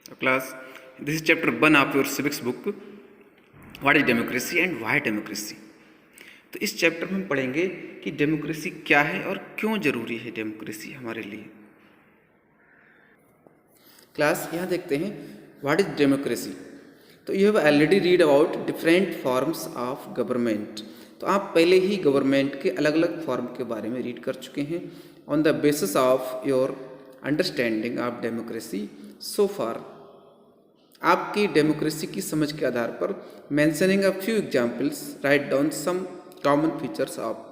Class, this is chapter 1 of your civics book. What is democracy and why democracy? तो इस chapter में हम पढ़ेंगे कि डेमोक्रेसी क्या है और क्यों ज़रूरी है डेमोक्रेसी हमारे लिए। क्लास यहाँ देखते हैं व्हाट इज डेमोक्रेसी। तो you have already read about different forms of government. तो आप पहले ही गवर्नमेंट के अलग अलग फॉर्म के बारे में रीड कर चुके हैं। On the basis of your understanding of democracy so far, आपकी डेमोक्रेसी की समझ के आधार पर mentioning a few examples, write down some common features of.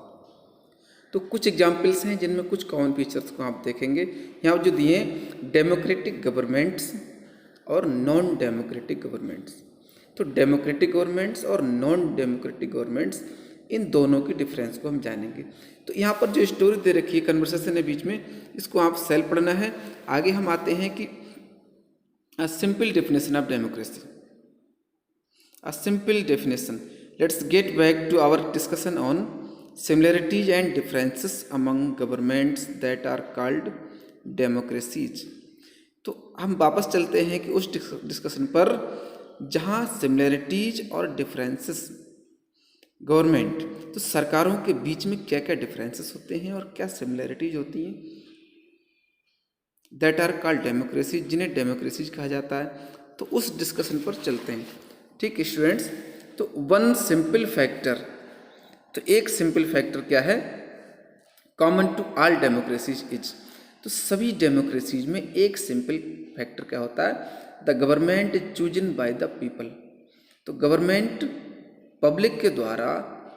तो कुछ एग्जाम्पल्स हैं जिनमें कुछ कॉमन फीचर्स को आप देखेंगे। यहाँ जो दिए डेमोक्रेटिक गवर्नमेंट्स और नॉन डेमोक्रेटिक गवर्नमेंट्स। तो डेमोक्रेटिक गवर्नमेंट्स और नॉन डेमोक्रेटिक गवर्नमेंट्स, इन दोनों की डिफरेंस को हम जानेंगे। तो यहाँ पर जो स्टोरी दे रखी है कन्वर्सेशन है बीच में, इसको आप सेल्फ पढ़ना है। आगे हम आते हैं कि a simple definition of democracy. A simple definition. Let's get back to our discussion on similarities and differences among governments that are called democracies. तो हम वापस चलते हैं कि उस डिस्कशन पर जहाँ सिमिलरिटीज और डिफरेंसेस गवर्नमेंट, तो सरकारों के बीच में क्या क्या डिफरेंसेस होते हैं और क्या सिमिलरिटीज होती हैं, दैट आर कॉल्ड डेमोक्रेसी, जिन्हें डेमोक्रेसीज कहा जाता है। तो उस डिस्कशन पर चलते हैं। ठीक स्टूडेंट्स, तो वन सिंपल फैक्टर, तो एक सिंपल फैक्टर क्या है, common to all democracies is. तो सभी डेमोक्रेसीज में एक सिंपल फैक्टर क्या होता है, the government is chosen bye the people. तो गवर्नमेंट पब्लिक के द्वारा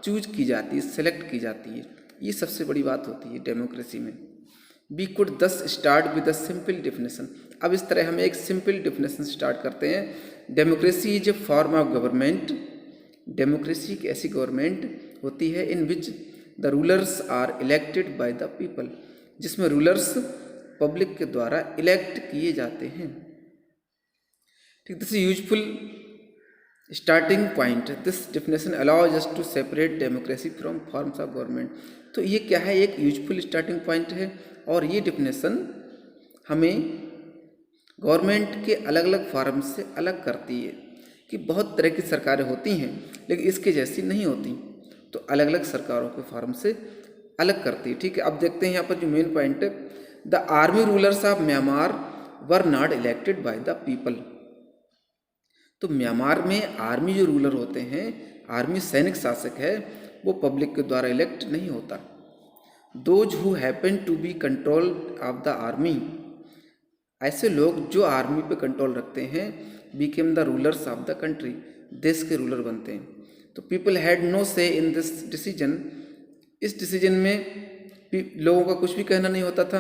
चूज की जाती है, सेलेक्ट की जाती है। ये सबसे बड़ी बात होती है डेमोक्रेसी में। We could thus start with a simple definition. अब इस तरह हम एक सिंपल डिफिनेशन स्टार्ट करते हैं। Democracy is a form of government. Democracy एक ऐसी गवर्नमेंट होती है in which the rulers are elected by the people, जिसमें रूलर्स पब्लिक के द्वारा इलेक्ट किए जाते हैं। ठीक, this is useful starting point. This definition allows us to separate democracy from forms of government. तो ये क्या है, एक यूजफुल स्टार्टिंग पॉइंट है और ये डिफिनेशन हमें गवर्नमेंट के अलग अलग फॉर्म से अलग करती है कि बहुत तरह की सरकारें होती हैं लेकिन इसके जैसी नहीं होती, तो अलग अलग सरकारों के फॉर्म से अलग करती है। ठीक है, अब देखते हैं यहाँ पर जो मेन पॉइंट है, the army rulers of Myanmar were not elected by the people. तो म्यांमार में आर्मी जो रूलर होते हैं, आर्मी सैनिक शासक है, वो पब्लिक के द्वारा इलेक्ट नहीं होता। Those who happen to be control of the army, ऐसे लोग जो आर्मी पे कंट्रोल रखते हैं, became the rulers of the country, देश के रूलर बनते हैं। तो पीपल हैड नो से इन दिस डिसीजन, इस डिसीजन में लोगों का कुछ भी कहना नहीं होता था।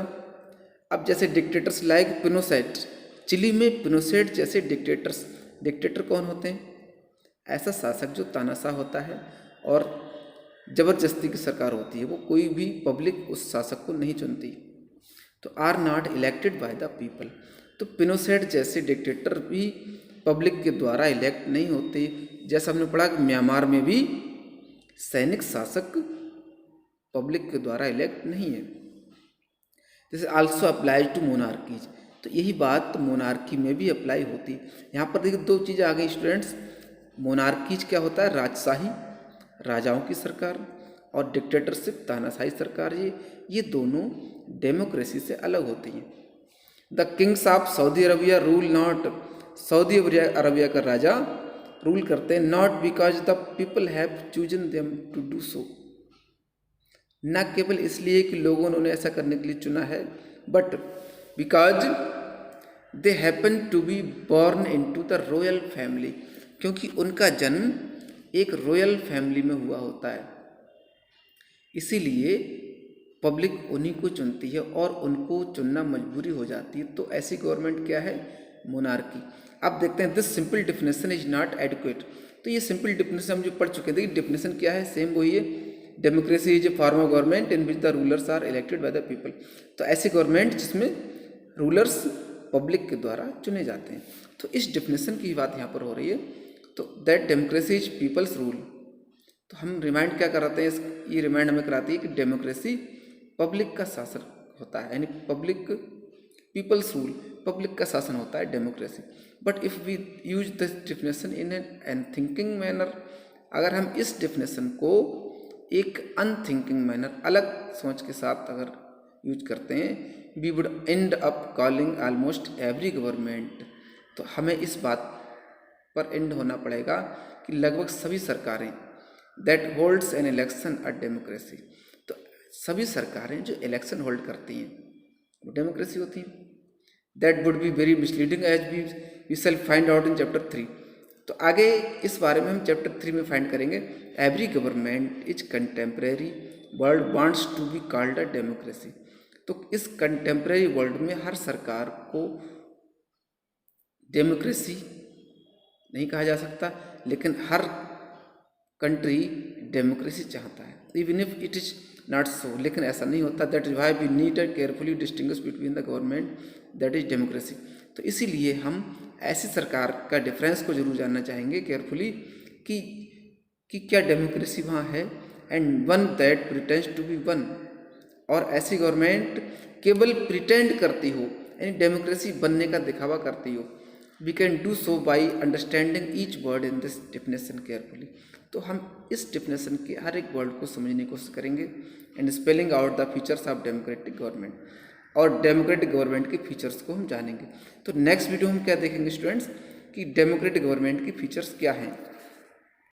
अब जैसे डिक्टेटर्स लाइक पिनोसेट, चिली में पिनोसेट जैसे डिक्टेटर्स, डिक्टेटर कौन होते हैं, ऐसा शासक जो तानाशाह होता है और ज़बरदस्ती की सरकार होती है, वो कोई भी पब्लिक उस शासक को नहीं चुनती। तो are not elected by the people. तो पिनोसेट जैसे डिक्टेटर भी पब्लिक के द्वारा इलेक्ट नहीं होते। जैसा हमने पढ़ा कि म्यांमार में भी सैनिक शासक पब्लिक के द्वारा इलेक्ट नहीं है। This also applies to monarchies. तो यही बात मोनार्की में भी अप्लाई होती है। यहाँ पर देखिए दो चीज़ें आ गई स्टूडेंट्स। मोनार्कीज क्या होता है, राजशाही, राजाओं की सरकार, और डिक्टेटरशिप, तानाशाही सरकार, ये दोनों डेमोक्रेसी से अलग होती हैं। The kings of Saudi Arabia rule not, Saudi Arabia का राजा रूल करते हैं not because the people have chosen them to do so, न केवल इसलिए कि लोगों ने उन्हें ऐसा करने के लिए चुना है, but because they happen to be born into the royal family, क्योंकि उनका जन्म एक रॉयल फैमिली में हुआ होता है, इसीलिए पब्लिक उन्हीं को चुनती है और उनको चुनना मजबूरी हो जाती है। तो ऐसी गवर्नमेंट क्या है, मोनार्की। अब देखते हैं this simple definition is not adequate. तो ये सिंपल डिफिनेशन हम जो पढ़ चुके हैं, देखिए डिफिनेशन क्या है, सेम वही है, democracy is a form of government in which the rulers are elected by the people. तो ऐसी गवर्नमेंट जिसमें रूलर्स पब्लिक के द्वारा चुने जाते हैं। तो इस डिफिनेशन की बात यहाँ पर हो रही है। तो that democracy is people's rule. तो हम रिमाइंड क्या कराते हैं, ये रिमाइंड हमें कराती है कि डेमोक्रेसी पब्लिक का शासन होता है, यानी पब्लिक पीपल्स रूल, पब्लिक का शासन होता है democracy. But if we use this definition in an thinking manner, अगर हम इस डिफिनेशन को एक अनथिंकिंग मैनर, अलग सोच के साथ अगर यूज करते हैं, we would end up calling almost every government, तो हमें इस बात पर एंड होना पड़ेगा कि लगभग सभी सरकारें that holds an election a democracy, तो सभी सरकारें जो इलेक्शन होल्ड करती हैं वो डेमोक्रेसी होती हैं। That would be very misleading as we shall find out in chapter 3। तो आगे इस बारे में हम चैप्टर 3 में फाइंड करेंगे। Every government is contemporary world wants to be called a democracy, तो इस कंटेम्प्रेरी वर्ल्ड में हर सरकार को डेमोक्रेसी नहीं कहा जा सकता, लेकिन हर कंट्री डेमोक्रेसी चाहता है, even if it is not so, लेकिन ऐसा नहीं होता। That is why we need to carefully distinguish between the government that is democracy. तो इसीलिए हम ऐसी सरकार का डिफरेंस को जरूर जानना चाहेंगे केयरफुली कि क्या डेमोक्रेसी वहाँ है, and one that pretends to be one, और ऐसी गवर्नमेंट केवल प्रिटेंड करती हो, यानी डेमोक्रेसी बनने का दिखावा करती हो। We can do so by understanding each word in this definition carefully. तो हम इस डिफिनेशन के हर एक वर्ड को समझने की कोशिश करेंगे and spelling out the features of democratic government, और डेमोक्रेटिक गवर्नमेंट के फीचर्स को हम जानेंगे। तो नेक्स्ट वीडियो हम क्या देखेंगे स्टूडेंट्स कि डेमोक्रेटिक गवर्नमेंट की फीचर्स क्या हैं।